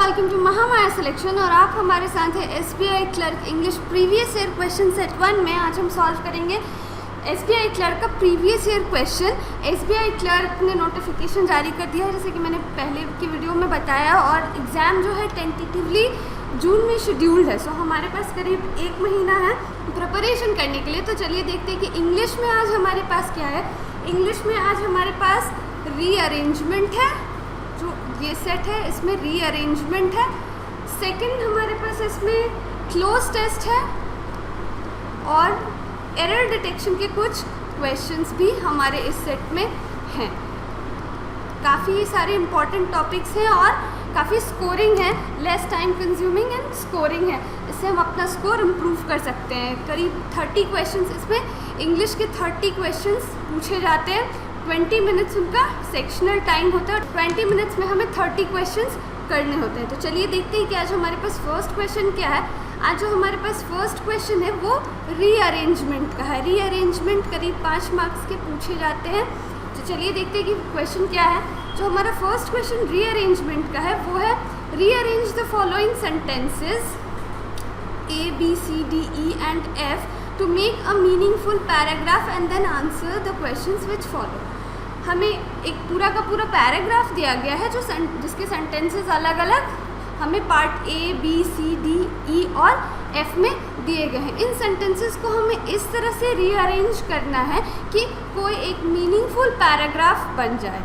Welcome to Mahamaya selection और आप हमारे साथ हैं SBI clerk English previous year question set 1 में। आज हम सॉल्व करेंगे एसबीआई क्लर्क का previous year question. SBI clerk ने नोटिफिकेशन जारी कर दिया है जैसे कि मैंने पहले की वीडियो में बताया, और एग्ज़ाम जो है टेंटेटिवली जून में शेड्यूल्ड है। सो हमारे पास करीब 1 महीना है प्रिपरेशन करने के लिए। तो चलिए देखते हैं कि इंग्लिश में आज हमारे पास क्या है। इंग्लिश में आज हमारे पास रीअरेंजमेंट है, जो ये सेट है इसमें रीअरेंजमेंट है। सेकंड हमारे पास इसमें क्लोज टेस्ट है और एरर डिटेक्शन के कुछ क्वेश्चंस भी हमारे इस सेट में हैं। काफ़ी सारे इंपॉर्टेंट टॉपिक्स हैं और काफ़ी स्कोरिंग है, less time consuming and scoring है। इससे हम अपना स्कोर इम्प्रूव कर सकते हैं। करीब 30 क्वेश्चंस इसमें इंग्लिश के 30 क्वेश्चंस पूछे जाते हैं। 20 मिनट्स उनका सेक्शनल टाइम होता है और 20 मिनट्स में हमें 30 क्वेश्चंस करने होते हैं। तो चलिए देखते हैं कि आज हमारे पास फर्स्ट क्वेश्चन क्या है। आज जो हमारे पास फर्स्ट क्वेश्चन है वो रीअरेंजमेंट का है। रीअरेंजमेंट करीब 5 मार्क्स के पूछे जाते हैं। तो चलिए देखते हैं कि क्वेश्चन क्या है। जो हमारा फर्स्ट क्वेश्चन रीअरेंजमेंट का है वो है rearrange the following sentences A, B, C, D, E and F to make a meaningful paragraph and then answer the questions which follow। हमें एक पूरा का पूरा पैराग्राफ दिया गया है जिसके सेंटेंसेस अलग अलग हमें part A, B, C, D, E और F में दिए गए हैं। इन सेंटेंसेस को हमें इस तरह से रीअरेंज करना है कि कोई एक मीनिंगफुल पैराग्राफ बन जाए।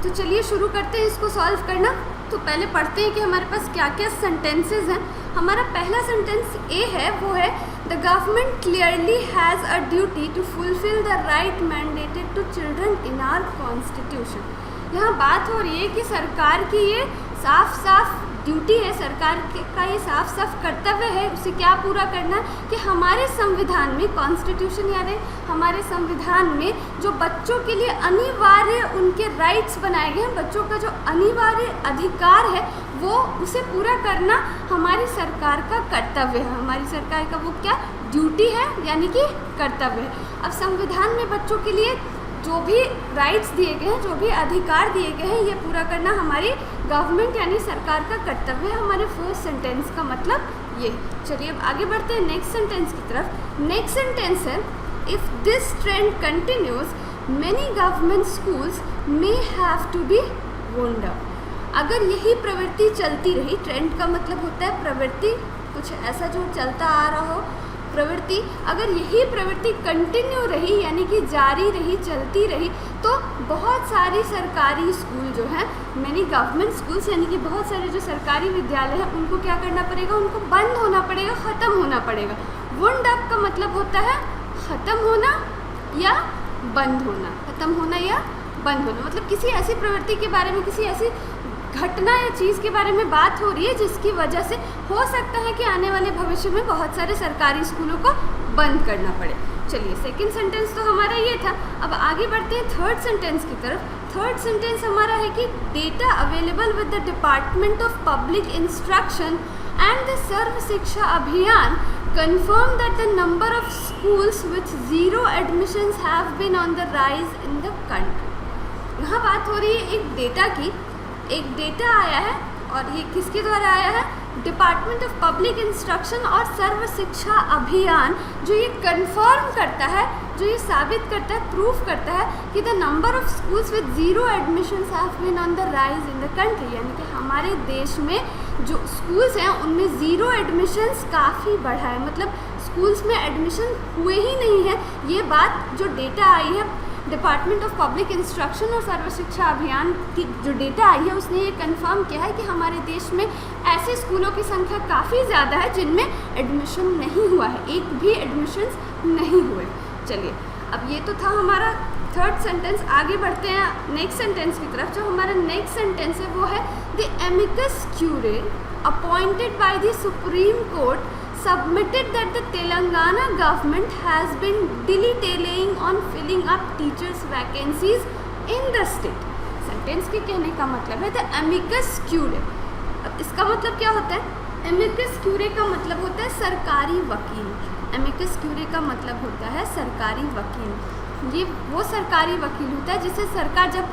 तो चलिए शुरू करते हैं इसको सॉल्व करना। तो पहले पढ़ते हैं कि हमारे पास क्या क्या सेंटेंसेस हैं। हमारा पहला सेंटेंस ए है, वो है the government clearly has a duty to fulfil the right mandated to children in our constitution. यहाँ बात हो रही है कि सरकार की ये साफ साफ ड्यूटी है, सरकार का ये साफ साफ कर्तव्य है, उसे क्या पूरा करना है कि हमारे संविधान में, कॉन्स्टिट्यूशन याद है, हमारे संविधान में जो बच्चों के लिए अनिवार्य उनके राइट्स बनाए गए हैं, बच्चों का जो अनिवार्य अधिकार है वो उसे पूरा करना हमारी सरकार का कर्तव्य है। हमारी सरकार का वो क्या ड्यूटी है, यानी कि कर्तव्य है। अब संविधान में बच्चों के लिए जो भी राइट्स दिए गए हैं, जो भी अधिकार दिए गए हैं, ये पूरा करना हमारी गवर्नमेंट यानी सरकार का कर्तव्य है। हमारे फर्स्ट सेंटेंस का मतलब ये। चलिए अब आगे बढ़ते हैं नेक्स्ट सेंटेंस की तरफ। नेक्स्ट सेंटेंस है if this trend continues many government schools may have to be wound up. अगर यही प्रवृत्ति चलती रही, ट्रेंड का मतलब होता है प्रवृत्ति, कुछ ऐसा जो चलता आ रहा हो, प्रवृत्ति, अगर यही प्रवृत्ति कंटिन्यू रही यानी कि जारी रही, चलती रही, तो बहुत सारी सरकारी स्कूल जो हैं, मैनी गवर्नमेंट स्कूल्स यानी कि बहुत सारे जो सरकारी विद्यालय हैं, उनको क्या करना पड़ेगा, उनको बंद होना पड़ेगा, ख़त्म होना पड़ेगा। वुंड अप का मतलब होता है ख़त्म होना या बंद होना, ख़त्म होना या बंद होना। मतलब किसी ऐसी प्रवृत्ति के बारे में, किसी ऐसी घटना या चीज़ के बारे में बात हो रही है जिसकी वजह से हो सकता है कि आने वाले भविष्य में बहुत सारे सरकारी स्कूलों को बंद करना पड़े। चलिए सेकंड सेंटेंस तो हमारा ये था। अब आगे बढ़ते हैं थर्ड सेंटेंस की तरफ। थर्ड सेंटेंस हमारा है कि data available with the department of public instruction and the Sarva Shiksha Abhiyan confirm that the number of schools with zero admissions have been on the rise in the country। यहाँ बात हो रही है एक डेटा की। एक डेटा आया है और ये किसके द्वारा आया है, डिपार्टमेंट ऑफ पब्लिक इंस्ट्रक्शन और सर्व शिक्षा अभियान, जो ये कंफर्म करता है, जो ये साबित करता है, प्रूफ करता है कि the number of schools with zero admissions have been on the rise in the country. यानी कि हमारे देश में जो स्कूल्स हैं उनमें ज़ीरो एडमिशन्स काफ़ी बढ़ा है, मतलब स्कूल्स में एडमिशन हुए ही नहीं है। ये बात जो डेटा आई है डिपार्टमेंट ऑफ पब्लिक इंस्ट्रक्शन और सर्व शिक्षा अभियान की जो डेटा आई है, उसने ये कंफर्म किया है कि हमारे देश में ऐसे स्कूलों की संख्या काफ़ी ज़्यादा है जिनमें एडमिशन नहीं हुआ है, एक भी एडमिशन्स नहीं हुए। चलिए अब ये तो था हमारा थर्ड सेंटेंस। आगे बढ़ते हैं नेक्स्ट सेंटेंस की तरफ। जो हमारा नेक्स्ट सेंटेंस है वो है the amicus curiae appointed by the Supreme Court submitted that the Telangana government has been dilly-dallying on filling up teachers vacancies in the state। Sentence के कहने का मतलब है द एमिकस क्यूरे। अब इसका मतलब क्या होता है, एमिकस क्यूरे का मतलब होता है सरकारी वकील। एमिकस क्यूरे का मतलब होता है सरकारी वकील। ये वो सरकारी वकील होता है जिसे सरकार जब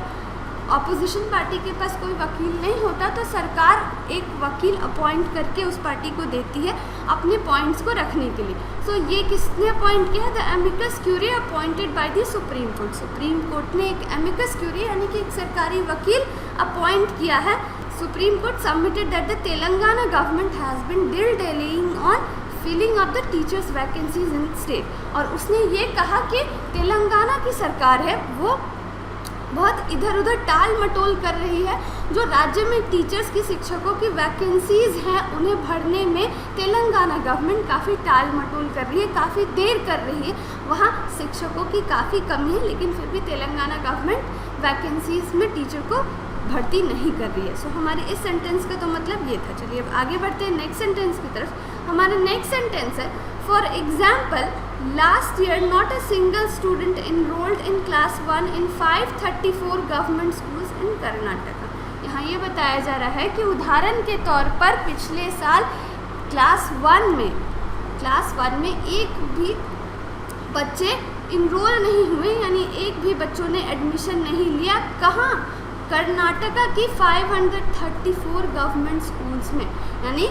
ऑपोजिशन पार्टी के पास कोई वकील नहीं होता तो सरकार एक वकील अपॉइंट करके उस पार्टी को देती है अपने पॉइंट्स को रखने के लिए। सो ये किसने अपॉइंट किया? The amicus curiae appointed by the Supreme court. Supreme court ने एक एमिकस क्यूरी यानी कि एक सरकारी वकील अपॉइंट किया है। Supreme Court submitted that the Telangana government has been delaying on filling of the teachers vacancies in state. और उसने ये कहा कि तेलंगाना की सरकार है वो बहुत इधर उधर टाल मटोल कर रही है। जो राज्य में टीचर्स की, शिक्षकों की वैकेंसीज़ हैं उन्हें भरने में तेलंगाना गवर्नमेंट काफ़ी टाल मटोल कर रही है, काफ़ी देर कर रही है। वहाँ शिक्षकों की काफ़ी कमी है लेकिन फिर भी तेलंगाना गवर्नमेंट वैकेंसीज़ में टीचर को भर्ती नहीं कर रही है। सो हमारे इस सेंटेंस का तो मतलब ये था। चलिए अब आगे बढ़ते हैं नेक्स्ट सेंटेंस की तरफ। हमारा नेक्स्ट सेंटेंस है, for example last year not a single student enrolled in class 1 in 534 government schools in Karnataka. यहाँ ये बताया जा रहा है कि उदाहरण के तौर पर पिछले साल क्लास 1 में एक भी बच्चे इनरोल नहीं हुए, यानी एक भी बच्चों ने एडमिशन नहीं लिया। कहाँ? कर्नाटका की 534 गवर्नमेंट स्कूल्स में। यानी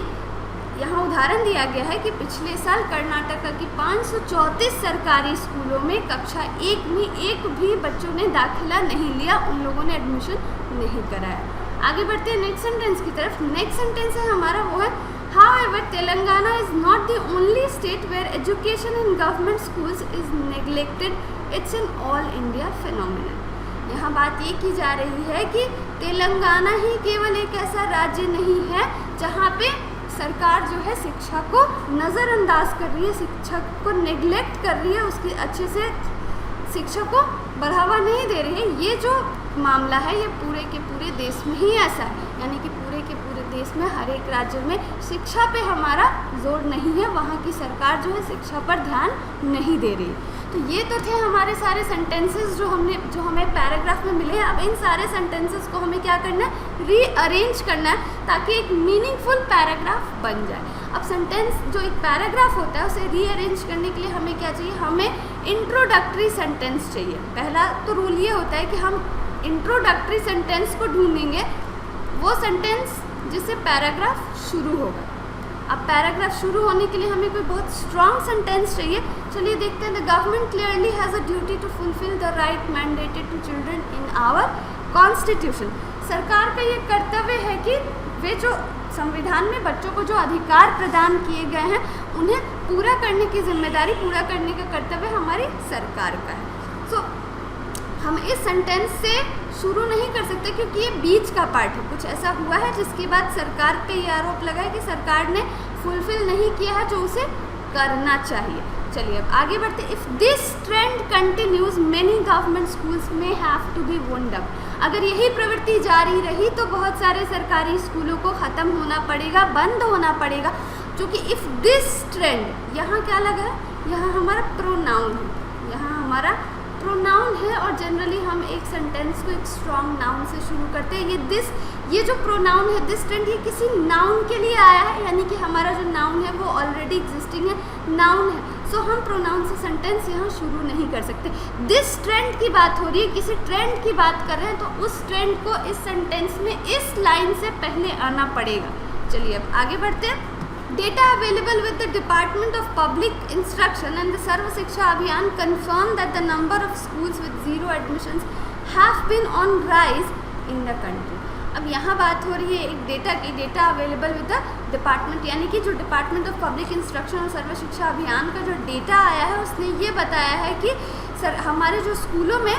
यहाँ उदाहरण दिया गया है कि पिछले साल कर्नाटका की 534 सरकारी स्कूलों में कक्षा 1 में एक भी बच्चों ने दाखिला नहीं लिया, उन लोगों ने एडमिशन नहीं कराया। आगे बढ़ते हैं नेक्स्ट सेंटेंस की तरफ। नेक्स्ट सेंटेंस है हमारा वो है, however Telangana is not the only state where education in government schools is neglected, it's an all India phenomenon. यहाँ बात ये की जा रही है कि तेलंगाना ही केवल एक ऐसा राज्य नहीं है जहाँ पे सरकार जो है शिक्षा को नज़रअंदाज कर रही है, शिक्षा को नेग्लेक्ट कर रही है, उसकी अच्छे से शिक्षा को बढ़ावा नहीं दे रही है। ये जो मामला है ये पूरे के पूरे देश में ही ऐसा है, यानी कि पूरे के पूरे देश में हर एक राज्य में शिक्षा पे हमारा जोर नहीं है, वहाँ की सरकार जो है शिक्षा पर ध्यान नहीं दे रही। तो ये तो थे हमारे सारे सेंटेंसेस जो हमें पैराग्राफ में मिले हैं। अब इन सारे सेंटेंसेस को हमें क्या करना है? रीअरेंज करना है ताकि एक मीनिंगफुल पैराग्राफ बन जाए। अब सेंटेंस जो एक पैराग्राफ होता है उसे रीअरेंज करने के लिए हमें क्या चाहिए? हमें इंट्रोडक्टरी सेंटेंस चाहिए। पहला तो रूल ये होता है कि हम इंट्रोडक्टरी सेंटेंस को ढूंढेंगे, वो सेंटेंस जिससे पैराग्राफ शुरू होगा। अब पैराग्राफ शुरू होने के लिए हमें कोई बहुत स्ट्रॉन्ग सेंटेंस चाहिए। चलिए देखते हैं। The government clearly has a duty to fulfil the right mandated to children in our constitution. सरकार का ये कर्तव्य है कि वे जो संविधान में बच्चों को जो अधिकार प्रदान किए गए हैं उन्हें पूरा करने की जिम्मेदारी, पूरा करने का कर्तव्य हमारी सरकार का है। सो हम इस सेंटेंस से शुरू नहीं कर सकते क्योंकि ये बीच का पार्ट है। कुछ ऐसा हुआ है जिसके बाद सरकार पे ये आरोप लगा है कि सरकार ने फुलफिल नहीं किया है जो उसे करना चाहिए। चलिए अब आगे बढ़ते। If this trend continues many government schools में have to be wound up. अगर यही प्रवृत्ति जारी रही तो बहुत सारे सरकारी स्कूलों को ख़त्म होना पड़ेगा, बंद होना पड़ेगा। क्योंकि इफ़ दिस ट्रेंड, यहाँ क्या लगा है? यहाँ हमारा प्रोनाउन है, यहाँ हमारा प्रोनाउन है और जनरली हम एक सेंटेंस को एक स्ट्रॉन्ग नाउन से शुरू करते हैं। ये जो प्रोनाउन है दिस ट्रेंड, ये किसी नाउन के लिए आया है, यानी कि हमारा जो नाउन है वो ऑलरेडी एग्जिस्टिंग है, नाउन है। सो हम प्रोनाउन से सेंटेंस यहाँ शुरू नहीं कर सकते। दिस ट्रेंड की बात हो रही है, किसी ट्रेंड की बात कर रहे हैं तो उस ट्रेंड को इस सेंटेंस में इस लाइन से पहले आना पड़ेगा। चलिए अब आगे बढ़ते हैं। Data available with the Department of Public Instruction and the Sarva Shiksha Abhiyan confirm that the number of schools with zero admissions have been on rise in the country. अब यहाँ बात हो रही है एक डेटा की, data available with the department, यानी कि जो डिपार्टमेंट ऑफ पब्लिक इंस्ट्रक्शन और सर्व शिक्षा अभियान का जो डेटा आया है उसने ये बताया है कि हमारे जो स्कूलों में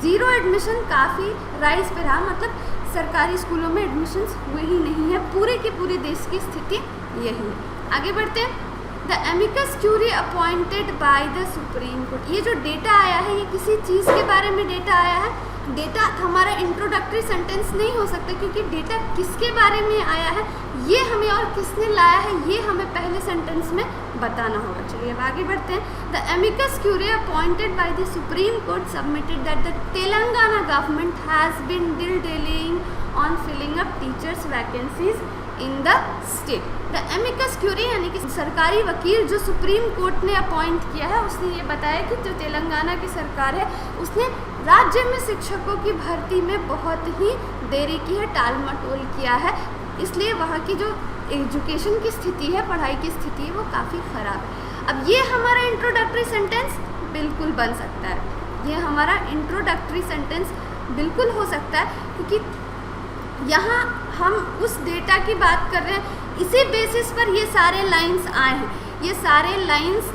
ज़ीरो एडमिशन काफ़ी राइज पे रहा, मतलब सरकारी स्कूलों में एडमिशन्स हुए ही नहीं है। पूरे के पूरे देश की स्थिति यही है। आगे बढ़ते हैं। The amicus curiae appointed by the Supreme court. ये जो डेटा आया है ये किसी चीज़ के बारे में डेटा आया है। डेटा हमारा इंट्रोडक्टरी सेंटेंस नहीं हो सकता क्योंकि डेटा किसके बारे में आया है ये हमें और किसने लाया है ये हमें पहले सेंटेंस में बताना होगा। चलिए अब आगे बढ़ते हैं। The amicus curiae appointed by the Supreme Court submitted that the Telangana government has been delaying on filling up teachers vacancies in the state. The amicus curiae यानी कि सरकारी वकील जो सुप्रीम कोर्ट ने अपॉइंट किया है उसने ये बताया कि जो तेलंगाना की सरकार है उसने राज्य में शिक्षकों की भर्ती में बहुत ही देरी की है, टाल मटोल किया है, इसलिए वहाँ की जो एजुकेशन की स्थिति है, पढ़ाई की स्थिति है, वो काफ़ी ख़राब है। अब ये हमारा इंट्रोडक्टरी सेंटेंस बिल्कुल बन सकता है, ये हमारा इंट्रोडक्टरी सेंटेंस बिल्कुल हो सकता है, क्योंकि यहाँ हम उस डेटा की बात कर रहे हैं, इसी बेसिस पर ये सारे लाइंस आए हैं। ये सारे लाइंस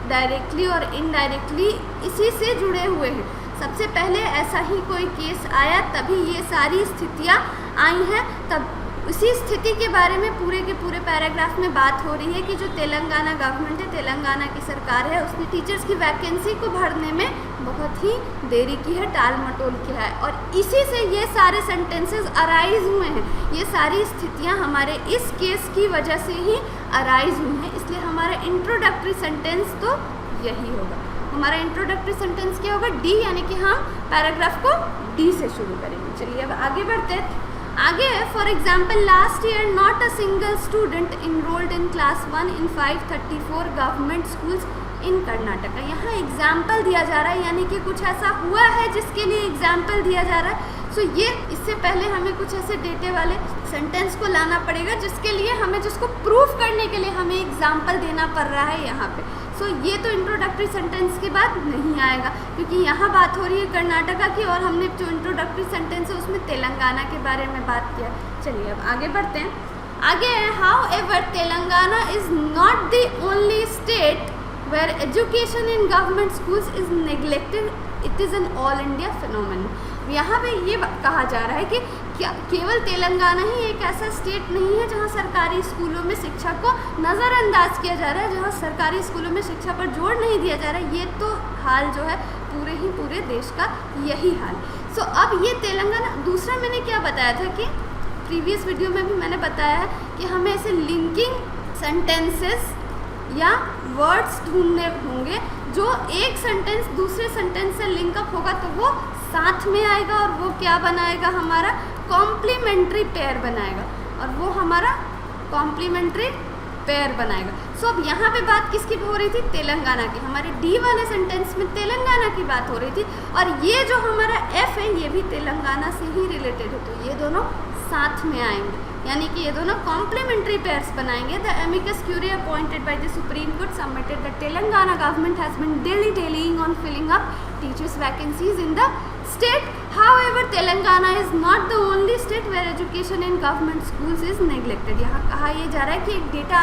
डायरेक्टली और इनडायरेक्टली इसी से जुड़े हुए हैं। सबसे पहले ऐसा ही कोई केस आया, तभी ये सारी स्थितियाँ आई हैं, तब उसी स्थिति के बारे में पूरे के पूरे पैराग्राफ में बात हो रही है कि जो तेलंगाना गवर्नमेंट है, तेलंगाना की सरकार है, उसने टीचर्स की वैकेंसी को भरने में बहुत ही देरी की है, टाल मटोल किया है, और इसी से ये सारे सेंटेंसेस अराइज हुए हैं। ये सारी स्थितियाँ हमारे इस केस की वजह से ही अराइज हुई हैं, इसलिए हमारा इंट्रोडक्टरी सेंटेंस तो यही होगा। हमारा इंट्रोडक्टरी सेंटेंस क्या होगा? डी, यानी कि हम पैराग्राफ को डी से शुरू करेंगे। चलिए अब आगे बढ़ते हैं। आगे है, for example last year not a single student enrolled in class 1 in 534 government schools in Karnataka. यहाँ एग्जाम्पल दिया जा रहा है, यानी कि कुछ ऐसा हुआ है जिसके लिए एग्जाम्पल दिया जा रहा है। सो ये इससे पहले हमें कुछ ऐसे डेटे वाले सेंटेंस को लाना पड़ेगा, जिसके लिए हमें जिसको प्रूफ करने के लिए हमें एग्जाम्पल देना पड़ रहा है यहाँ पे। सो ये तो इंट्रोडक्टरी सेंटेंस के बाद नहीं आएगा, क्योंकि यहाँ बात हो रही है कर्नाटका की, और हमने जो इंट्रोडक्टरी सेंटेंस है उसमें तेलंगाना के बारे में बात किया। चलिए अब आगे बढ़ते हैं। आगे है, however Telangana is not the only state where education in government schools is neglected, it is an all India phenomenon. यहाँ पे ये कहा जा रहा है कि क्या केवल तेलंगाना ही एक ऐसा स्टेट नहीं है जहाँ सरकारी स्कूलों में शिक्षा को नज़रअंदाज किया जा रहा है, जहाँ सरकारी स्कूलों में शिक्षा पर जोर नहीं दिया जा रहा है। ये तो हाल जो है पूरे देश का यही हाल। सो अब ये तेलंगाना, दूसरा मैंने क्या बताया था कि प्रीवियस वीडियो में भी मैंने बताया है कि हमें ऐसे लिंकिंग सेंटेंसेस या वर्ड्स ढूंढने होंगे जो एक सेंटेंस दूसरे सेंटेंस से लिंकअप होगा तो वो साथ में आएगा, और वो क्या बनाएगा? हमारा कॉम्प्लीमेंट्री पेयर बनाएगा, और वो हमारा कॉम्प्लीमेंट्री पेयर बनाएगा। सो अब यहाँ पे बात किसकी हो रही थी? तेलंगाना की। हमारे डी वाले सेंटेंस में तेलंगाना की बात हो रही थी, और ये जो हमारा एफ है ये भी तेलंगाना से ही रिलेटेड है, तो ये दोनों साथ में आएंगे, यानी कि ये दोनों कॉम्प्लीमेंट्री पेयर्स बनाएंगे। The amicus curiae appointed by the Supreme Court submitted the Telangana government has been delaying on filling up teachers vacancies in the state. However, Telangana is not the only state where education in government schools is neglected. यहाँ कहा ये जा रहा है कि एक data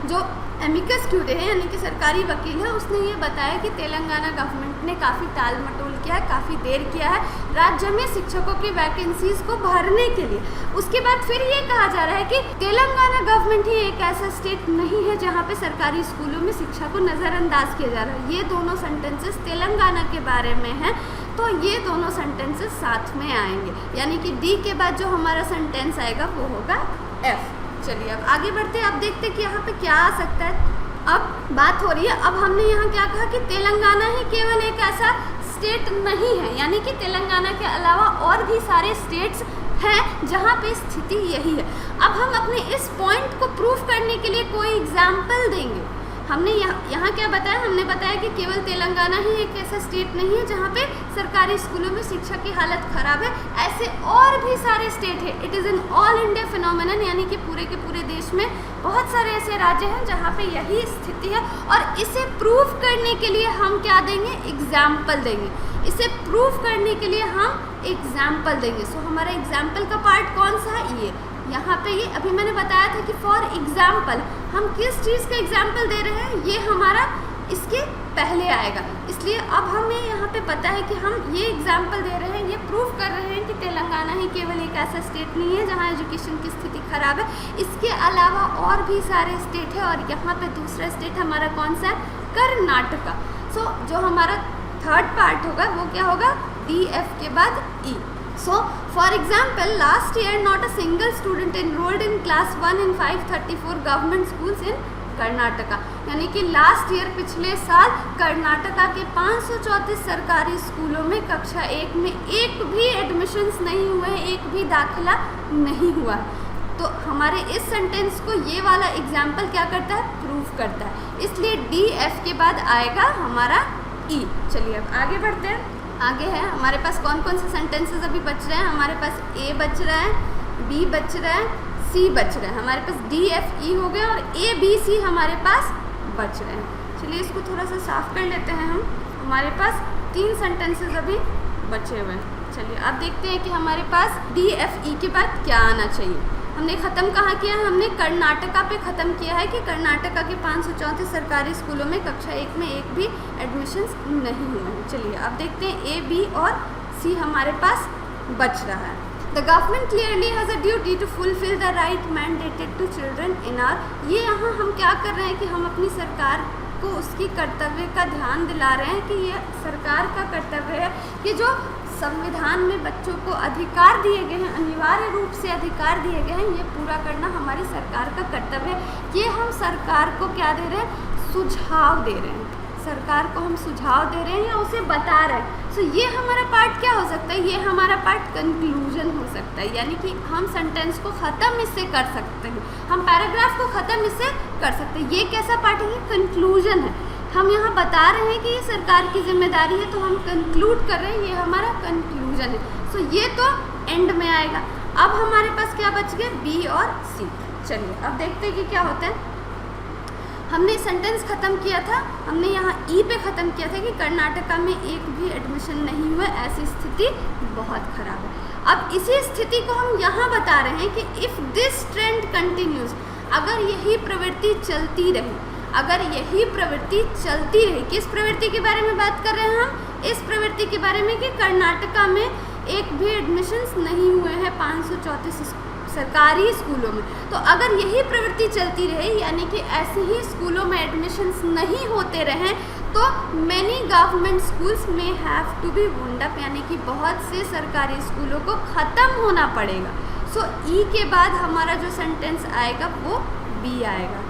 जो amicus curiae है, यानी कि सरकारी वकील है, उसने ये बताया कि तेलंगाना गवर्नमेंट ने काफ़ी टाल मटोल किया है, काफ़ी देर किया है राज्य में शिक्षकों की वैकेंसीज को भरने के लिए। उसके बाद फिर ये कहा जा रहा है कि तेलंगाना गवर्नमेंट ही एक ऐसा स्टेट नहीं है जहाँ पे सरकारी स्कूलों में शिक्षा को नज़रअंदाज किया जा रहा है। ये दोनों सेंटेंसेस तेलंगाना के बारे में हैं, तो ये दोनों सेंटेंसेस साथ में आएंगे, यानी कि डी के बाद जो हमारा सेंटेंस आएगा वो होगा एफ। चलिए अब आगे बढ़ते हैं। अब देखते हैं कि यहाँ पे क्या आ सकता है। अब बात हो रही है, अब हमने यहाँ क्या कहा कि तेलंगाना ही केवल एक ऐसा स्टेट नहीं है, यानी कि तेलंगाना के अलावा और भी सारे स्टेट्स हैं जहाँ पे स्थिति यही है। अब हम अपने इस पॉइंट को प्रूफ करने के लिए कोई एग्जाम्पल देंगे। हमने यहाँ क्या बताया? हमने बताया कि केवल तेलंगाना ही एक ऐसा स्टेट नहीं है जहाँ पे सरकारी स्कूलों में शिक्षा की हालत ख़राब है, ऐसे और भी सारे स्टेट है। It is an all India phenomenon, यानी कि पूरे के पूरे देश में बहुत सारे ऐसे राज्य हैं जहाँ पे यही स्थिति है, और इसे प्रूफ करने के लिए हम क्या देंगे? एग्जाम्पल देंगे। इसे प्रूफ करने के लिए हम एग्जाम्पल देंगे। सो हमारा एग्जाम्पल का पार्ट कौन सा है? ये यहाँ पे ये अभी मैंने बताया था कि फॉर एग्जाम्पल हम किस चीज़ का एग्जाम्पल दे रहे हैं, ये हमारा इसके पहले आएगा। इसलिए अब हमें यहाँ पे पता है कि हम ये एग्जाम्पल दे रहे हैं, ये प्रूफ कर रहे हैं कि तेलंगाना ही केवल एक ऐसा स्टेट नहीं है जहाँ एजुकेशन की स्थिति खराब है, इसके अलावा और भी सारे स्टेट है। और यहाँ पे दूसरा स्टेट हमारा कौन सा है? कर्नाटका। सो जो हमारा थर्ड पार्ट होगा वो क्या होगा? डी एफ के बाद ई। So, for example, last year not a single student enrolled in class 1 in 534 government schools in Karnataka, यानी कि लास्ट ईयर पिछले साल कर्नाटका के 534 सरकारी स्कूलों में कक्षा 1 में एक भी एडमिशन्स नहीं हुए हैं, एक भी दाखिला नहीं हुआ है। तो हमारे इस सेंटेंस को ये वाला एग्जाम्पल क्या करता है? प्रूफ करता है। इसलिए डी एफ के बाद आएगा हमारा ई। चलिए अब आगे बढ़ते हैं। आगे है हमारे पास कौन कौन से सेंटेंसेस अभी बच रहे हैं। हमारे पास ए बच रहा है, बी बच रहा है, सी बच रहा है। हमारे पास डी एफ ई हो गए और ए बी सी हमारे पास बच रहे हैं। चलिए इसको थोड़ा सा साफ कर लेते हैं हम। हमारे पास 3 सेंटेंसेस अभी बचे हुए हैं। चलिए अब देखते हैं कि हमारे पास डी एफ ई के बाद क्या आना चाहिए। हमने ख़त्म कहाँ किया है, हमने कर्नाटका पे ख़त्म किया है कि कर्नाटका के 534 सरकारी स्कूलों में कक्षा 1 में एक भी एडमिशन्स नहीं हुए हैं। चलिए अब देखते हैं ए बी और सी हमारे पास बच रहा है। The government clearly has a duty to fulfil the right mandated to children in our. ये यहाँ हम क्या कर रहे हैं कि हम अपनी सरकार को उसकी कर्तव्य का ध्यान दिला रहे हैं कि ये सरकार का कर्तव्य है कि जो संविधान में बच्चों को अधिकार दिए गए हैं, अनिवार्य रूप से अधिकार दिए गए हैं, ये पूरा करना हमारी सरकार का कर्तव्य है। ये हम सरकार को क्या दे रहे हैं, सुझाव दे रहे हैं। सरकार को हम सुझाव दे रहे हैं या उसे बता रहे हैं। सो ये हमारा पार्ट क्या हो सकता है, ये हमारा पार्ट कंक्लूजन हो सकता है, यानी कि हम सेंटेंस को ख़त्म इससे कर सकते हैं, हम पैराग्राफ को ख़त्म इससे कर सकते हैं। ये कैसा पार्ट है, ये कंक्लूजन है। हम यहाँ बता रहे हैं कि ये सरकार की जिम्मेदारी है, तो हम कंक्लूड कर रहे हैं, ये हमारा कंक्लूजन है। सो ये तो एंड में आएगा। अब हमारे पास क्या बच गए, बी और सी। चलिए अब देखते हैं कि क्या होता है। हमने सेंटेंस ख़त्म किया था, हमने यहाँ ई पे ख़त्म किया था कि कर्नाटका में एक भी एडमिशन नहीं हुआ, ऐसी स्थिति बहुत ख़राब है। अब इसी स्थिति को हम यहाँ बता रहे हैं कि इफ़ दिस ट्रेंड कंटिन्यूज, अगर यही प्रवृत्ति चलती रही, अगर यही प्रवृत्ति चलती रही। किस प्रवृत्ति के बारे में बात कर रहे हैं हम, इस प्रवृत्ति के बारे में कि कर्नाटका में एक भी एडमिशन्स नहीं हुए हैं 534 सरकारी स्कूलों में। तो अगर यही प्रवृत्ति चलती रहे, यानी कि ऐसे ही स्कूलों में एडमिशन्स नहीं होते रहें, तो मैनी गवर्नमेंट स्कूल्स में have to be wound up, यानी कि बहुत से सरकारी स्कूलों को ख़त्म होना पड़ेगा। सो ई के बाद हमारा जो सेंटेंस आएगा वो बी आएगा।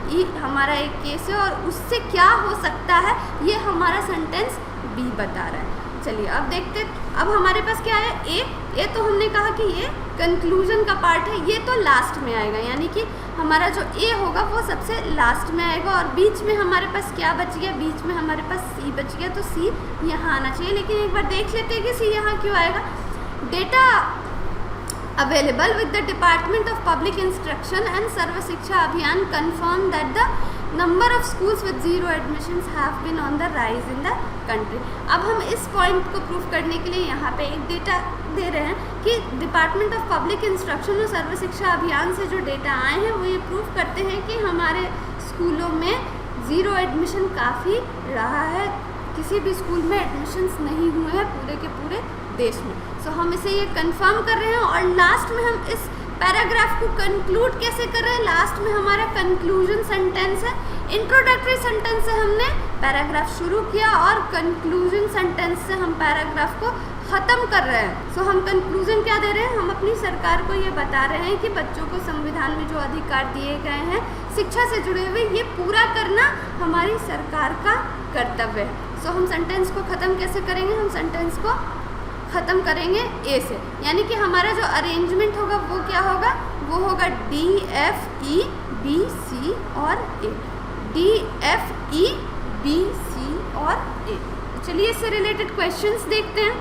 ई हमारा एक केस है और उससे क्या हो सकता है ये हमारा सेंटेंस बी बता रहा है। चलिए अब देखते, अब हमारे पास क्या है, ए तो हमने कहा कि ये कंक्लूजन का पार्ट है, ये तो लास्ट में आएगा, यानी कि हमारा जो ए होगा वो सबसे लास्ट में आएगा। और बीच में हमारे पास क्या बच गया, बीच में हमारे पास सी बच गया, तो सी यहाँ आना चाहिए। लेकिन एक बार देख लेते हैं कि सी यहाँ क्यों आएगा। Data available with the Department of Public Instruction and Sarva Shiksha Abhiyan confirm that the number of schools with zero admissions have been on the rise in the country। अब हम इस पॉइंट को प्रूव करने के लिए यहाँ पे एक डेटा दे रहे हैं कि डिपार्टमेंट ऑफ पब्लिक इंस्ट्रक्शन और सर्व शिक्षा अभियान से जो डेटा आए हैं वो ये प्रूव करते हैं कि हमारे स्कूलों में ज़ीरो एडमिशन काफ़ी रहा है, किसी भी स्कूल में एडमिशन्स नहीं हुए हैं पूरे के पूरे देश में। सो हम इसे ये कंफर्म कर रहे हैं और लास्ट में हम इस पैराग्राफ को कंक्लूड कैसे कर रहे हैं, लास्ट में हमारा कंक्लूजन सेंटेंस है। इंट्रोडक्टरी सेंटेंस से हमने पैराग्राफ शुरू किया और कंक्लूजन सेंटेंस से हम पैराग्राफ को ख़त्म कर रहे हैं। सो हम कंक्लूजन क्या दे रहे हैं, हम अपनी सरकार को ये बता रहे हैं कि बच्चों को संविधान में जो अधिकार दिए गए हैं शिक्षा से जुड़े हुए, ये पूरा करना हमारी सरकार का कर्तव्य है। सो हम सेंटेंस को ख़त्म कैसे करेंगे, हम सेंटेंस को ख़त्म करेंगे ए से, यानी कि हमारा जो अरेंजमेंट होगा वो क्या होगा, वो होगा D F E B C और A, D F E B C और ए। चलिए इससे रिलेटेड क्वेश्चंस देखते हैं।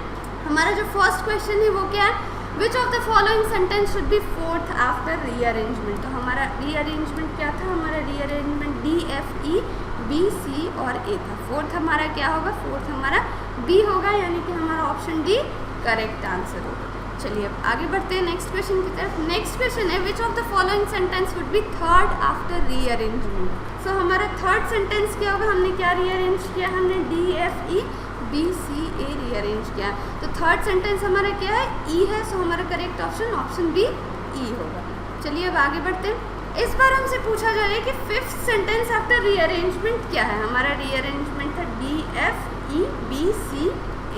हमारा जो फर्स्ट क्वेश्चन है वो क्या है, which of the following sentence should be fourth after rearrangement. तो हमारा रीअरेंजमेंट क्या था, हमारा rearrangement D F E B C और ए था। फोर्थ हमारा क्या होगा, फोर्थ हमारा बी होगा, यानी कि हमारा ऑप्शन डी करेक्ट आंसर होगा। चलिए अब आगे बढ़ते हैं नेक्स्ट क्वेश्चन की तरफ। नेक्स्ट क्वेश्चन है which of the following sentence would be third after rearrangement. So हमारा थर्ड सेंटेंस क्या होगा, हमने क्या रीअरेंज किया, हमने D F E B C A rearrange किया। तो थर्ड सेंटेंस हमारा क्या है, ई है। सो हमारा correct option option B E होगा। चलिए अब आगे बढ़ते हैं। इस बार हमसे पूछा जा रहा है कि फिफ्थ सेंटेंस आफ्टर रीअरेंजमेंट क्या है। हमारा रीअरेंजमेंट था D F E B C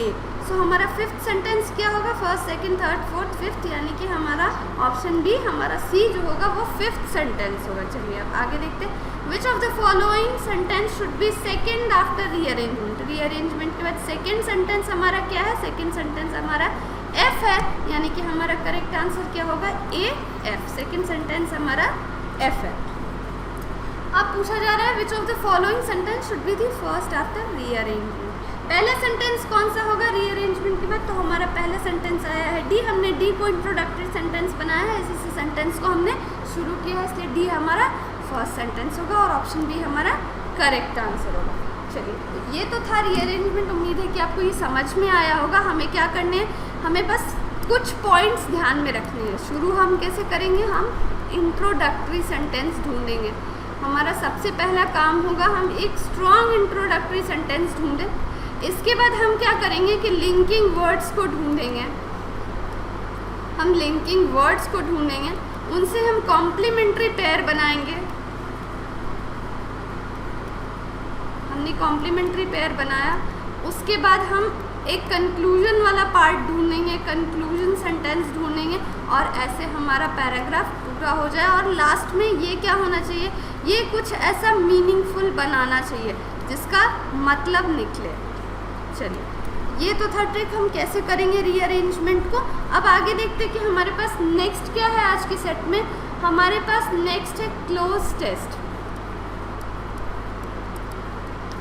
A. So हमारा फिफ्थ सेंटेंस क्या होगा, first second third fourth fifth, यानी कि हमारा ऑप्शन बी, हमारा सी जो होगा वो फिफ्थ सेंटेंस होगा। चलिए अब आगे देखते हैं। विच of the following sentence should B second after rearrangement. Rearrangement के बाद सेकंड सेंटेंस हमारा क्या है, सेकंड सेंटेंस हमारा एफ है, यानी कि हमारा करेक्ट आंसर क्या होगा, ए एफ। सेकंड सेंटेंस हमारा एफ है। अब पूछा जा रहा है which of the following sentence should be the first after rearrangement. पहला सेंटेंस कौन सा होगा रीअरेंजमेंट के बाद? तो हमारा पहला सेंटेंस आया है डी। हमने डी को इंट्रोडक्टरी सेंटेंस बनाया है, इसी सेंटेंस को हमने शुरू किया है, इसलिए डी हमारा फर्स्ट सेंटेंस होगा और ऑप्शन बी हमारा करेक्ट आंसर होगा। चलिए, तो ये तो था रीअरेंजमेंट। उम्मीद है कि आपको ये समझ में आया होगा। हमें क्या करने हैं, हमें बस कुछ पॉइंट्स ध्यान में रखने हैं। शुरू हम कैसे करेंगे, हम इंट्रोडक्टरी सेंटेंस ढूंढेंगे। हमारा सबसे पहला काम होगा हम एक स्ट्रॉन्ग इंट्रोडक्टरी सेंटेंस ढूंढें। इसके बाद हम क्या करेंगे कि लिंकिंग वर्ड्स को ढूंढेंगे। हम लिंकिंग वर्ड्स को ढूंढेंगे, उनसे हम कॉम्प्लीमेंट्री पेयर बनाएंगे। हमने कॉम्प्लीमेंट्री पेयर बनाया, उसके बाद हम एक कंक्लूजन वाला पार्ट ढूंढेंगे, कंक्लूजन सेंटेंस ढूंढेंगे और ऐसे हमारा पैराग्राफ पूरा हो जाए। और लास्ट में ये क्या होना चाहिए, ये कुछ ऐसा मीनिंगफुल बनाना चाहिए जिसका मतलब निकले। चलिए, ये तो था ट्रिक हम कैसे करेंगे रीअरेंजमेंट को। अब आगे देखते हैं कि हमारे पास नेक्स्ट क्या है आज के सेट में। हमारे पास नेक्स्ट है क्लोज टेस्ट।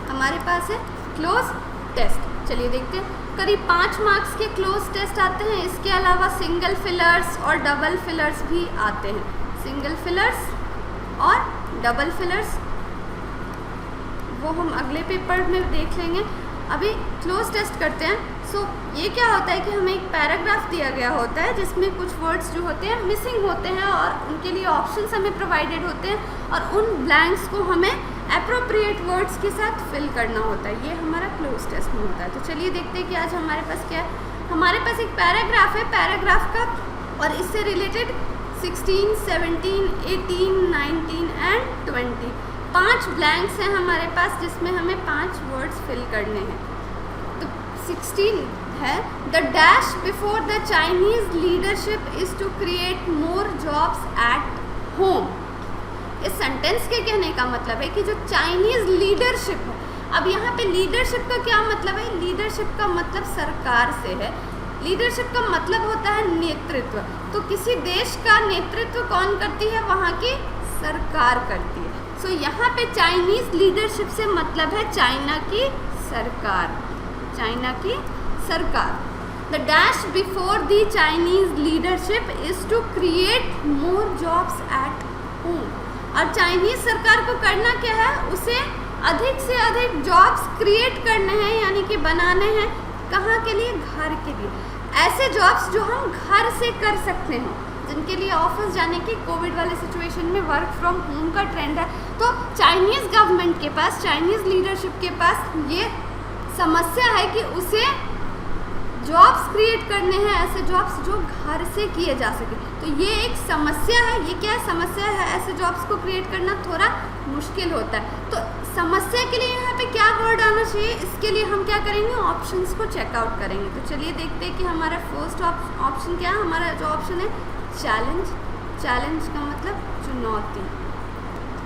हमारे पास है क्लोज टेस्ट। चलिए देखते हैं, करीब 5 मार्क्स के क्लोज टेस्ट आते हैं। इसके अलावा सिंगल फिलर्स और डबल फिलर्स भी आते हैं। सिंगल फिलर्स और डबल फिलर्स वो हम अगले पेपर में देख लेंगे। अभी क्लोज टेस्ट करते हैं। सो ये क्या होता है कि हमें एक पैराग्राफ दिया गया होता है जिसमें कुछ वर्ड्स जो होते हैं मिसिंग होते हैं और उनके लिए ऑप्शंस हमें प्रोवाइडेड होते हैं और उन ब्लैंक्स को हमें एप्रोप्रिएट वर्ड्स के साथ फिल करना होता है। ये हमारा क्लोज टेस्ट में होता है। तो चलिए देखते हैं कि आज हमारे पास क्या है। हमारे पास एक पैराग्राफ है, पैराग्राफ का और इससे रिलेटेड 16, 17, 18, 19 एंड 20 5 ब्लैंक्स हैं हमारे पास जिसमें हमें 5 वर्ड्स फिल करने हैं। तो 16 है, the dash before the Chinese leadership is to create more jobs at home. इस सेंटेंस के कहने का मतलब है कि जो चाइनीज लीडरशिप है, अब यहाँ पे लीडरशिप का क्या मतलब है, लीडरशिप का मतलब सरकार से है। लीडरशिप का मतलब होता है नेतृत्व। तो किसी देश का नेतृत्व कौन करती है, वहाँ की सरकार करती है। सो यहाँ पे चाइनीज लीडरशिप से मतलब है चाइना की सरकार, चाइना की सरकार। The dash before the Chinese leadership is to create more jobs at home. और चाइनीज सरकार को करना क्या है, उसे अधिक से अधिक जॉब्स क्रिएट करने हैं, यानी कि बनाने हैं। कहाँ के लिए, घर के लिए। ऐसे जॉब्स जो हम घर से कर सकते हैं, जिनके लिए ऑफिस जाने की कोविड वाले सिचुएशन में वर्क फ्रॉम होम का ट्रेंड है। तो चाइनीज़ गवर्नमेंट के पास, चाइनीज़ लीडरशिप के पास ये समस्या है कि उसे जॉब्स क्रिएट करने हैं, ऐसे जॉब्स जो घर से किए जा सके। तो ये एक समस्या है। ये क्या समस्या है, ऐसे जॉब्स को क्रिएट करना थोड़ा मुश्किल होता है। तो समस्या के लिए यहाँ पे क्या वर्ड आना चाहिए, इसके लिए हम क्या करेंगे, ऑप्शंस को चेकआउट करेंगे। तो चलिए देखते हैं कि हमारा फर्स्ट ऑप्शन क्या है। हमारा जो ऑप्शन है चैलेंज। चैलेंज का मतलब चुनौती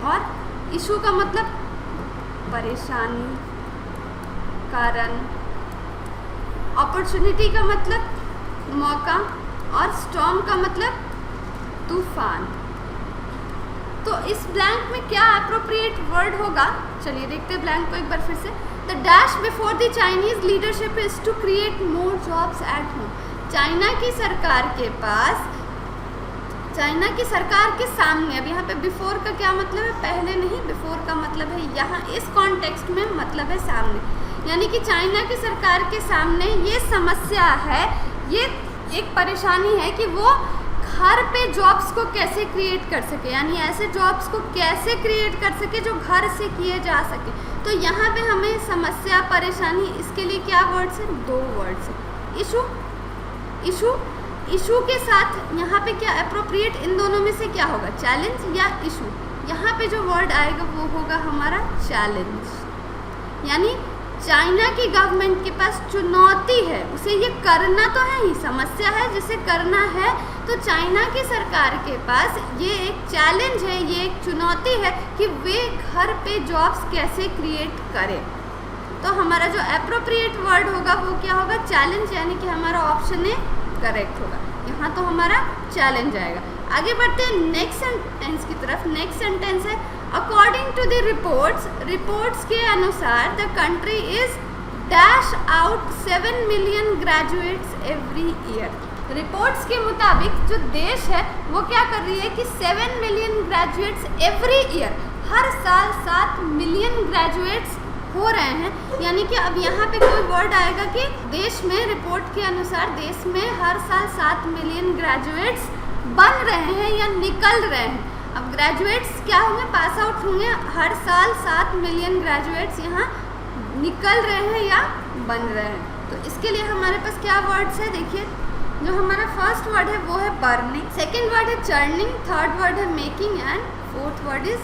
और इशू का मतलब परेशानी, कारण। अपॉर्चुनिटी का मतलब मौका और स्टॉर्म का मतलब तूफान। तो इस ब्लैंक में क्या एप्रोप्रिएट वर्ड होगा, चलिए देखते हैं ब्लैंक को एक बार फिर से। The dash before the Chinese leadership is to create more jobs at home. China की सरकार के पास, चाइना की सरकार के सामने, अब यहाँ पे बिफोर का क्या मतलब है, पहले नहीं, बिफोर का मतलब है यहाँ इस कॉन्टेक्स्ट में मतलब है सामने, यानी कि चाइना की सरकार के सामने ये समस्या है, ये एक परेशानी है कि वो घर पे जॉब्स को कैसे क्रिएट कर सके, यानी ऐसे जॉब्स को कैसे क्रिएट कर सके जो घर से किए जा सके। तो यहाँ पे हमें समस्या, परेशानी, इसके लिए क्या वर्ड्स हैं, 2 वर्ड्स हैं, इशू। इशू, इशू के साथ यहाँ पे क्या एप्रोप्रिएट, इन दोनों में से क्या होगा, चैलेंज या इशू। यहाँ पे जो वर्ड आएगा वो होगा हमारा चैलेंज। यानी चाइना की गवर्नमेंट के पास चुनौती है, उसे ये करना तो है ही, समस्या है जिसे करना है। तो चाइना की सरकार के पास ये एक चैलेंज है, ये एक चुनौती है कि वे घर पे जॉब्स कैसे क्रिएट करें। तो हमारा जो एप्रोप्रिएट वर्ड होगा वो क्या होगा, चैलेंज, यानी कि हमारा ऑप्शन ए करेक्ट होगा। यहाँ तो हमारा चैलेंज आएगा। आगे बढ़ते हैं नेक्स्ट सेंटेंस की तरफ। नेक्स्ट सेंटेंस है according to the reports, reports के अनुसार the country is dash out 7 million graduates every year. Reports के मुताबिक जो देश है वो क्या कर रही है कि 7 मिलियन ग्रेजुएट्स एवरी ईयर, हर साल 7 मिलियन ग्रेजुएट्स हो रहे हैं। यानी कि अब यहाँ पे कोई वर्ड आएगा कि देश में, रिपोर्ट के अनुसार देश में हर साल 7 मिलियन ग्रेजुएट्स बन रहे हैं या निकल रहे हैं। अब ग्रेजुएट्स क्या होंगे, पास आउट होंगे। हर साल 7 मिलियन ग्रेजुएट्स यहाँ निकल रहे हैं या बन रहे हैं। तो इसके लिए हमारे पास क्या वर्ड्स है, देखिए जो हमारा फर्स्ट वर्ड है वो है बर्निंग, सेकेंड वर्ड है चर्निंग, थर्ड वर्ड है making and fourth word is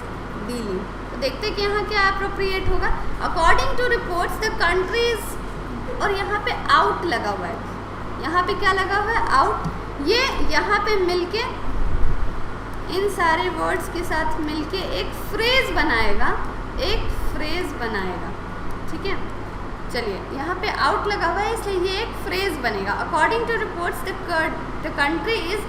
dealing. तो देखते हैं कि यहाँ क्या अप्रोप्रिएट होगा। According to reports the countries, और यहाँ पे आउट लगा हुआ है, यहाँ पे क्या लगा हुआ है, आउट। ये यहाँ पे मिलके इन सारे वर्ड्स के साथ मिलके एक फ्रेज बनाएगा, एक फ्रेज बनाएगा, ठीक है। चलिए यहाँ पे आउट लगा हुआ है इसलिए ये एक फ्रेज बनेगा। According to reports the country is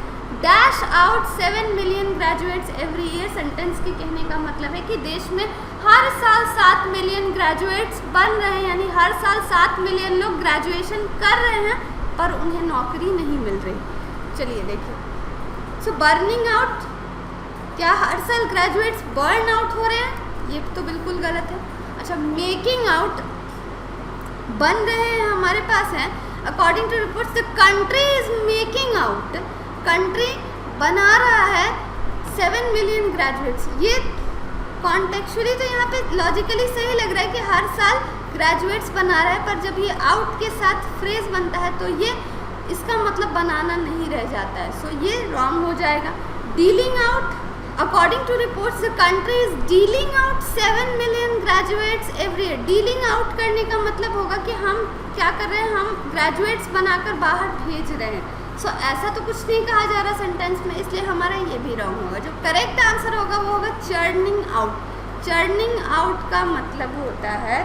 dash out 7 million graduates every year. Sentence के कहने का मतलब है कि देश में हर साल 7 मिलियन ग्रेजुएट्स बन रहे हैं, यानी हर साल 7 मिलियन लोग ग्रेजुएशन कर रहे हैं पर उन्हें नौकरी नहीं मिल रही। चलिए देखिए, सो बर्निंग आउट, क्या हर साल ग्रेजुएट्स बर्न आउट हो रहे हैं, ये तो बिल्कुल गलत है। अच्छा, मेकिंग आउट, बन रहे हैं हमारे पास है। According to reports the country is making out, country बना रहा है 7 मिलियन ग्रेजुएट्स। ये कॉन्टेक्चुअली तो यहाँ पे लॉजिकली सही लग रहा है कि हर साल ग्रेजुएट्स बना रहा है, पर जब ये आउट के साथ फ्रेज बनता है तो ये इसका मतलब बनाना नहीं रह जाता है, सो ये रॉन्ग हो जाएगा। Dealing out, according to reports the country is dealing out 7 million graduates every year. Dealing out करने का मतलब होगा कि हम क्या कर रहे हैं, हम ग्रेजुएट्स बनाकर बाहर भेज रहे हैं। सो ऐसा तो कुछ नहीं कहा जा रहा सेंटेंस में, इसलिए हमारा ये भी रॉन्ग होगा। जो करेक्ट आंसर होगा वो होगा चर्निंग आउट। चर्निंग आउट का मतलब होता है,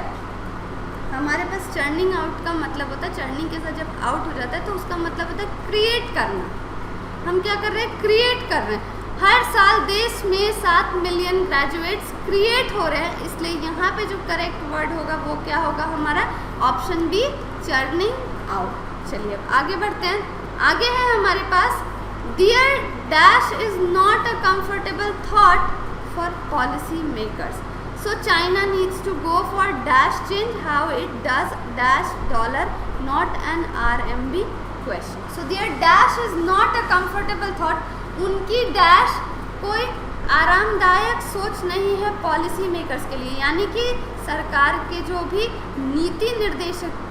हमारे पास चर्निंग आउट का मतलब होता है, चर्निंग के साथ जब आउट हो जाता है तो उसका मतलब होता है क्रिएट करना। हम क्या कर रहे हैं, क्रिएट कर रहे हैं। हर साल देश में 7 मिलियन ग्रेजुएट्स क्रिएट हो रहे हैं, इसलिए यहाँ पे जो करेक्ट वर्ड होगा वो क्या होगा, हमारा ऑप्शन बी, चर्निंग आउट। चलिए अब आगे बढ़ते हैं। आगे है हमारे पास, dear dash is not a comfortable thought for policy makers, so China needs to go for dash change how it does dash dollar not an RMB question. So dear dash is not a comfortable thought, उनकी dash कोई आरामदायक सोच नहीं है policy makers के लिए, यानी कि सरकार के जो भी नीति निर्देशक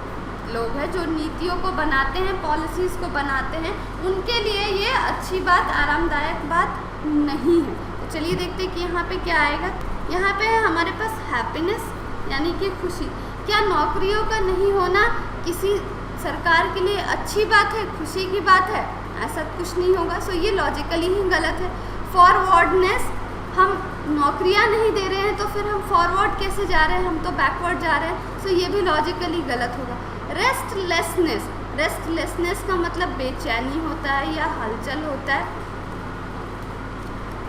लोग हैं, जो नीतियों को बनाते हैं, पॉलिसीज़ को बनाते हैं, उनके लिए ये अच्छी बात, आरामदायक बात नहीं है। तो चलिए देखते हैं कि यहाँ पे क्या आएगा। यहाँ पे है हमारे पास हैप्पीनेस, यानी कि खुशी। क्या नौकरियों का नहीं होना किसी सरकार के लिए अच्छी बात है, खुशी की बात है? ऐसा कुछ नहीं होगा, सो ये लॉजिकली ही गलत है। फॉरवर्डनेस, हम नौकरियां नहीं दे रहे हैं तो फिर हम फॉरवर्ड कैसे जा रहे हैं, हम तो बैकवर्ड जा रहे हैं, सो ये भी लॉजिकली गलत होगा। रेस्टलेसनेस, रेस्टलेसनेस का मतलब बेचैनी होता है या हलचल होता है,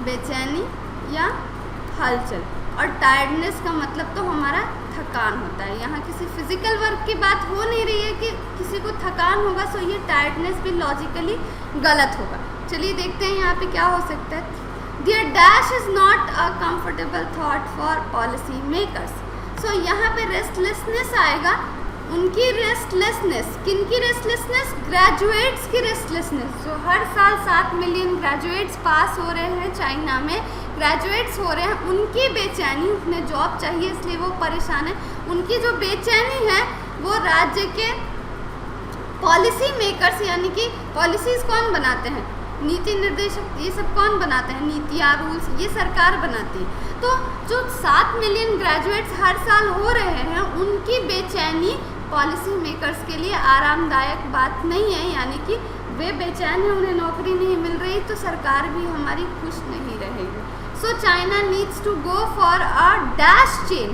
बेचैनी या हलचल। और टायर्डनेस का मतलब तो हमारा थकान होता है। यहाँ किसी फिजिकल वर्क की बात हो नहीं रही है कि किसी को थकान होगा, सो ये टायर्डनेस भी लॉजिकली गलत होगा। चलिए देखते हैं यहाँ पे क्या हो सकता है। Their dash is not a comfortable thought for policy makers. So यहाँ पे रेस्टलेसनेस आएगा, उनकी रेस्टलेसनेस, किनकी रेस्टलेसनेस, ग्रेजुएट्स की रेस्टलेसनेस। जो हर साल 7 मिलियन ग्रेजुएट्स पास हो रहे हैं चाइना में, ग्रेजुएट्स हो रहे हैं, उनकी बेचैनी, उन्हें जॉब चाहिए इसलिए वो परेशान है। उनकी जो बेचैनी है वो राज्य के पॉलिसी मेकर्स, यानी कि पॉलिसीज़ कौन बनाते हैं, नीति निर्देशक, ये सब कौन बनाते हैं, नीतियाँ, रूल्स, ये सरकार बनाती है। तो जो 7 मिलियन ग्रेजुएट्स हर साल हो रहे हैं, उनकी बेचैनी पॉलिसी मेकर्स के लिए आरामदायक बात नहीं है, यानी कि वे बेचैन हैं, उन्हें नौकरी नहीं मिल रही, तो सरकार भी हमारी खुश नहीं रहेगी। So China needs to go for a dash change,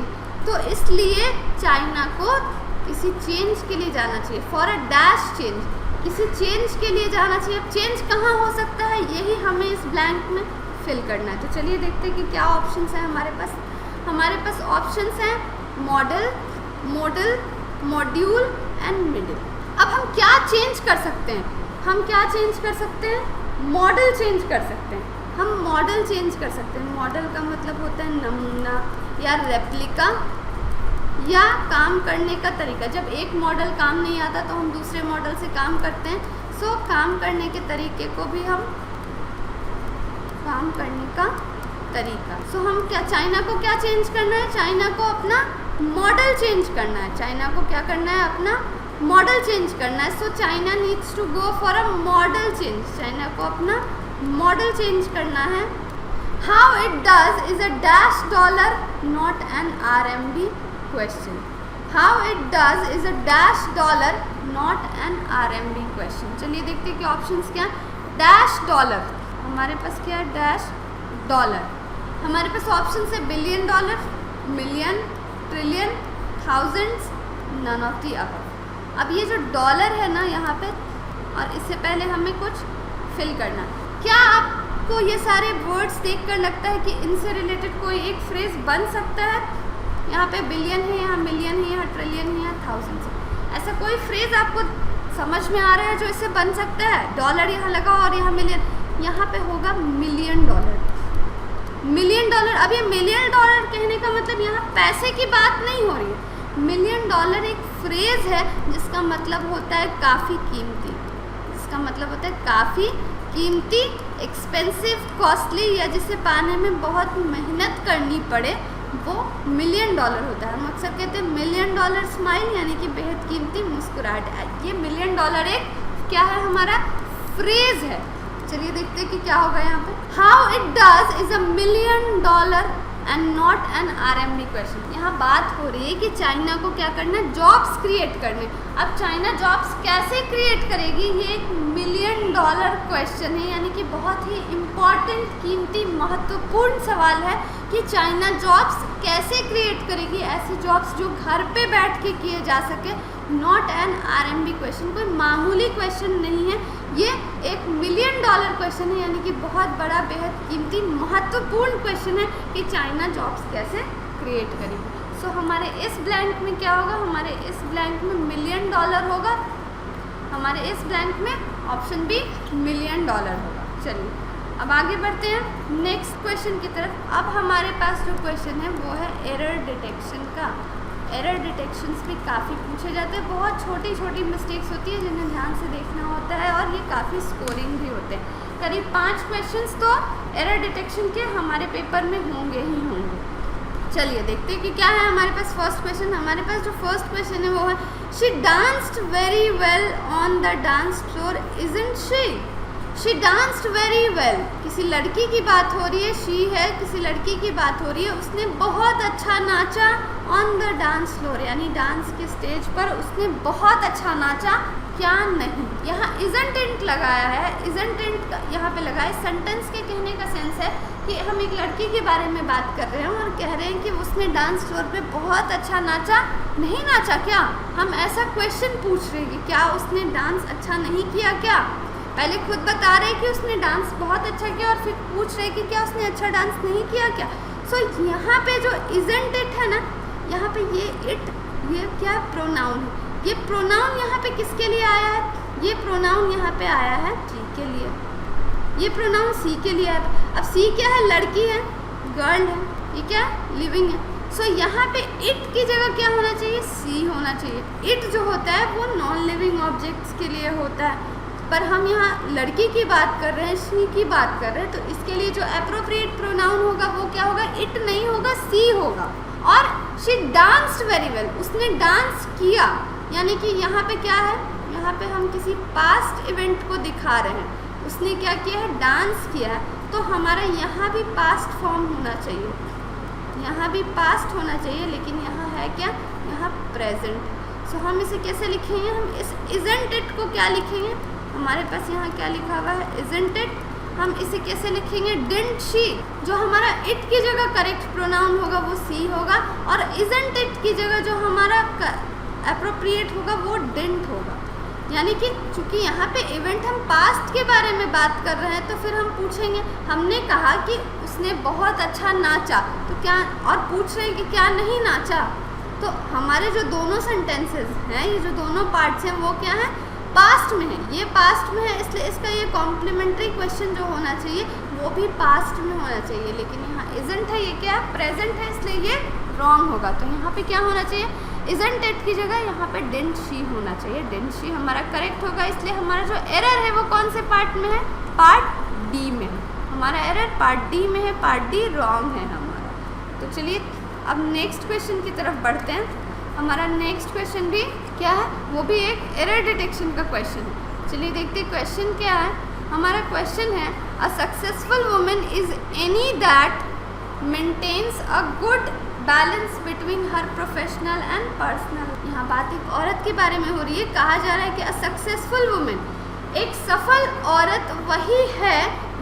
तो इसलिए चाइना को किसी चेंज के लिए जाना चाहिए, फॉर अ डैश चेंज, किसी चेंज के लिए जाना चाहिए। अब चेंज कहाँ हो सकता है, यही हमें इस ब्लैंक में फिल करना है। तो चलिए देखते हैं कि क्या ऑप्शंस हैं हमारे पास। हमारे पास ऑप्शंस हैं model, model, module and middle. अब हम क्या चेंज कर सकते हैं? हम क्या चेंज कर सकते हैं? मॉडल चेंज कर सकते हैं। हम मॉडल चेंज कर सकते हैं। मॉडल का मतलब होता है नमूना या रेप्लिका या काम करने का तरीका। जब एक मॉडल काम नहीं आता तो हम दूसरे मॉडल से काम करते हैं। सो काम करने के तरीके को भी हम काम करने का तरीका। सो हम क्या, चाइना को क्या चेंज करना है? चाइना को अपना मॉडल चेंज करना है। चाइना को क्या करना है? अपना मॉडल चेंज करना है। So China needs to go for a model change. China को अपना मॉडल चेंज करना है। How it does is a dash dollar not an RMB question. How it does is a dash dollar not an RMB question. चलिए देखते हैं कि options क्या है। डैश डॉलर, हमारे पास क्या है? Dash dollar. हमारे पास ऑप्शन है billion dollar, million, trillion, thousands, none of the above. अब ये जो डॉलर है ना यहाँ पे, और इससे पहले हमें कुछ फिल करना। क्या आपको ये सारे वर्ड्स देखकर लगता है कि इनसे रिलेटेड कोई एक फ्रेज बन सकता है? यहाँ पे बिलियन है, यहाँ मिलियन है, यहाँ ट्रिलियन है, यहाँ थाउजेंड्स है। ऐसा कोई फ्रेज आपको समझ में आ रहा है जो इससे बन सकता है? डॉलर यहाँ लगा और यहाँ मिलियन, यहाँ पे होगा मिलियन डॉलर। Million dollar. अब ये मिलियन डॉलर कहने का मतलब यहाँ पैसे की बात नहीं हो रही है। मिलियन डॉलर एक फ्रेज है जिसका मतलब होता है काफ़ी कीमती। जिसका मतलब होता है काफ़ी कीमती, एक्सपेंसिव, कॉस्टली, या जिसे पाने में बहुत मेहनत करनी पड़े, वो मिलियन डॉलर होता है। हम अक्सर कहते हैं मिलियन डॉलर स्माइल, यानी कि बेहद कीमती मुस्कुराहट। ये मिलियन डॉलर एक क्या है? हमारा फ्रेज है। चलिए देखते हैं कि क्या होगा यहाँ पे। How it does is a million dollar and not an RMB question. यहाँ बात हो रही है कि चाइना को क्या करना है? जॉब्स क्रिएट करने। अब चाइना जॉब्स कैसे क्रिएट करेगी? ये एक मिलियन डॉलर क्वेश्चन है, यानी कि बहुत ही इम्पॉर्टेंट, कीमती, महत्वपूर्ण सवाल है कि चाइना जॉब्स कैसे क्रिएट करेगी, ऐसे जॉब्स जो घर पे बैठ के किए जा सके। नॉट एन RMB क्वेश्चन, कोई मामूली क्वेश्चन नहीं है, ये एक मिलियन डॉलर क्वेश्चन है, यानी कि बहुत बड़ा, बेहद कीमती, महत्वपूर्ण क्वेश्चन है कि चाइना जॉब्स कैसे क्रिएट करेगी। सो हमारे इस ब्लैंक में क्या होगा? हमारे इस ब्लैंक में मिलियन डॉलर होगा। हमारे इस ब्लैंक में ऑप्शन बी मिलियन डॉलर होगा। चलिए अब आगे बढ़ते हैं नेक्स्ट क्वेश्चन की तरफ। अब हमारे पास जो क्वेश्चन है वो है एरर डिटेक्शन का। एरर डिटेक्शंस भी काफ़ी पूछे जाते हैं। बहुत छोटी छोटी मिस्टेक्स होती है जिन्हें ध्यान से देखना होता है, और ये काफ़ी स्कोरिंग भी होते हैं। करीब 5 क्वेश्चंस तो एरर डिटेक्शन के हमारे पेपर में होंगे ही होंगे। चलिए देखते हैं कि क्या है हमारे पास फर्स्ट क्वेश्चन। हमारे पास जो फर्स्ट क्वेश्चन है वो है she danced very well on the dance floor isn't she. She danced very well, किसी लड़की की बात हो रही है, शी है, किसी लड़की की बात हो रही है, उसने बहुत अच्छा नाचा ऑन द डांस फ्लोर, यानी डांस के स्टेज पर उसने बहुत अच्छा नाचा। क्या नहीं, यहाँ इजंट इंट लगाया है। इजंट इंट यहाँ पे लगाया। सेंटेंस के कहने का सेंस है कि हम एक लड़की के बारे में बात कर रहे हैं और कह रहे हैं कि उसने डांस फ्लोर पे बहुत अच्छा नाचा। नहीं नाचा क्या? हम ऐसा क्वेश्चन पूछ रहे हैं कि क्या उसने डांस अच्छा नहीं किया क्या? पहले खुद बता रहे कि उसने डांस बहुत अच्छा किया और फिर पूछ रहे कि क्या उसने अच्छा डांस नहीं किया क्या? सो यहाँ पे जो इजंट इट है ना, यहाँ पे ये इट, ये क्या प्रोनाउन है। ये प्रोनाउन यहाँ पे किसके लिए आया है? ये प्रोनाउन यहाँ पे आया है सी के लिए। ये प्रोनाउन सी के लिए आया है। अब सी क्या है? लड़की है, गर्ल है, ये क्या है? लिविंग है। सो यहाँ पे इट की जगह क्या होना चाहिए? सी होना चाहिए। इट जो होता है वो नॉन लिविंग ऑब्जेक्ट्स के लिए होता है, पर हम यहाँ लड़की की बात कर रहे हैं, शी की बात कर रहे हैं, तो इसके लिए जो एप्रोप्रिएट प्रोनाउन होगा वो क्या होगा? इट नहीं होगा, सी होगा। और शी डांस्ड वेरी वेल, उसने डांस किया, यानी कि यहाँ पे क्या है? यहाँ पे हम किसी पास्ट इवेंट को दिखा रहे हैं। उसने क्या किया है? डांस किया है। तो हमारा यहाँ भी पास्ट फॉर्म होना चाहिए, यहाँ भी पास्ट होना चाहिए, लेकिन यहाँ है क्या? यहाँ प्रेजेंट। सो हम इसे कैसे लिखेंगे? हम इस इजंट इट को क्या लिखेंगे? हमारे पास यहाँ क्या लिखा हुआ है? Isn't it. हम इसे कैसे लिखेंगे? Didn't she. जो हमारा इट की जगह करेक्ट प्रोनाउन होगा वो सी होगा, और इजंट इट की जगह जो हमारा एप्रोप्रिएट होगा वो डिडंट होगा। यानी कि चूंकि यहाँ पे इवेंट हम पास्ट के बारे में बात कर रहे हैं, तो फिर हम पूछेंगे, हमने कहा कि उसने बहुत अच्छा नाचा, तो क्या, और पूछ रहे हैं कि क्या नहीं नाचा? तो हमारे जो दोनों सेंटेंसेस हैं, ये जो दोनों पार्ट्स हैं वो क्या है, पास्ट में है। ये पास्ट में है, इसलिए इसका ये कॉम्प्लीमेंट्री क्वेश्चन जो होना चाहिए वो भी पास्ट में होना चाहिए। लेकिन यहाँ इजंट है, ये क्या है, प्रेजेंट है, इसलिए ये रॉन्ग होगा। तो यहाँ पे क्या होना चाहिए, इजंट इट की जगह यहाँ पे डिडंट शी होना चाहिए। डिडंट शी हमारा करेक्ट होगा। इसलिए हमारा जो एरर है वो कौन से पार्ट में है, पार्ट डी में है। हमारा एरर पार्ट डी में है, पार्ट डी रॉन्ग है हमारा। तो चलिए अब नेक्स्ट क्वेश्चन की तरफ बढ़ते हैं। हमारा नेक्स्ट क्वेश्चन भी क्या है, वो भी एक एरर डिटेक्शन का क्वेश्चन है। चलिए देखते हैं क्वेश्चन क्या है। हमारा क्वेश्चन है, a successful woman is any that maintains a good balance between her professional and personal. यहाँ बात एक औरत के बारे में हो रही है। कहा जा रहा है कि अ सक्सेसफुल वुमन, एक सफल औरत वही है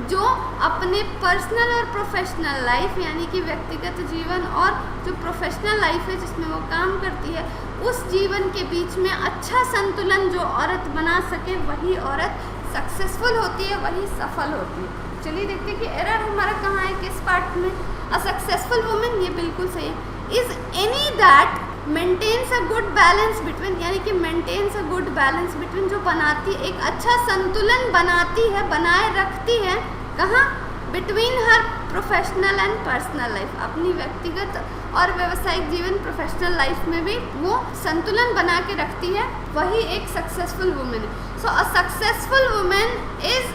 जो अपने पर्सनल और प्रोफेशनल लाइफ यानी कि व्यक्तिगत जीवन और जो प्रोफेशनल लाइफ है जिसमें वो काम करती है, उस जीवन के बीच में अच्छा संतुलन जो औरत बना सके, वही औरत सक्सेसफुल होती है, वही सफल होती है। चलिए देखते हैं कि एरर हमारा कहाँ है, किस पार्ट में। अ सक्सेसफुल वुमन, ये बिल्कुल सही है। Is any that maintains a good balance between, यानी कि maintains a good balance between, जो बनाती, एक अच्छा संतुलन बनाती है, बनाए रखती है, कहाँ, between her professional and personal life, अपनी व्यक्तिगत और व्यावसायिक जीवन, प्रोफेशनल लाइफ में भी वो संतुलन बना के रखती है, वही एक सक्सेसफुल वुमेन है। So a successful women is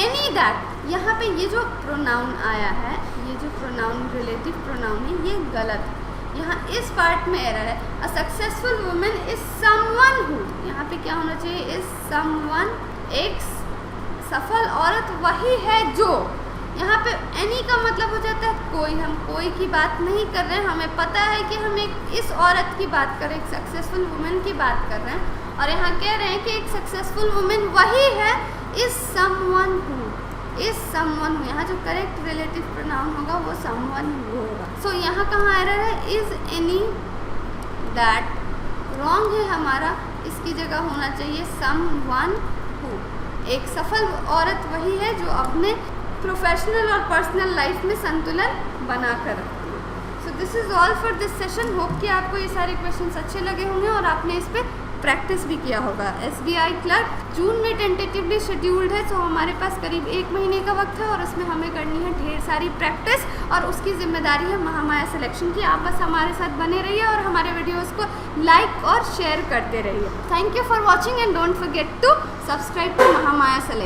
any that, यहाँ पे ये जो प्रोनाउन आया है, ये जो प्रोनाउन रिलेटिव प्रोनाउन है, ये गलत है। यहाँ इस पार्ट में एरर है। A successful women is someone who, यहाँ पे क्या होना चाहिए, इज समवन, एक सफल औरत वही है जो, यहाँ पे एनी का मतलब हो जाता है कोई। हम कोई की बात नहीं कर रहे हैं, हमें पता है कि हम एक इस औरत की बात कर रहे हैं, एक सक्सेसफुल वुमेन की बात कर रहे हैं। और यहाँ कह रहे हैं कि एक सक्सेसफुल वुमेन वही है, is someone who, is someone who, यहाँ जो करेक्ट रिलेटिव प्रोनाउन होगा वो समवन हु होगा। सो यहाँ कहाँ एरर है, इज एनी दैट, रॉन्ग है हमारा, इसकी जगह होना चाहिए समवन हु। एक सफल औरत वही है जो अपने प्रोफेशनल और पर्सनल लाइफ में संतुलन बना कर रखती है। So this is all for this session. Hope कि आपको ये सारे क्वेश्चंस अच्छे लगे होंगे और आपने इस पर प्रैक्टिस भी किया होगा। SBI क्लर्क जून में टेंटेटिवली शेड्यूल्ड है, तो हमारे पास करीब 1 महीने का वक्त है और उसमें हमें करनी है ढेर सारी प्रैक्टिस और उसकी जिम्मेदारी है महामाया सिलेक्शन की। आप बस हमारे साथ बने रहिए और हमारे वीडियोस को लाइक और शेयर करते रहिए। Thank you for watching and don't forget to subscribe to Mahamaya selection.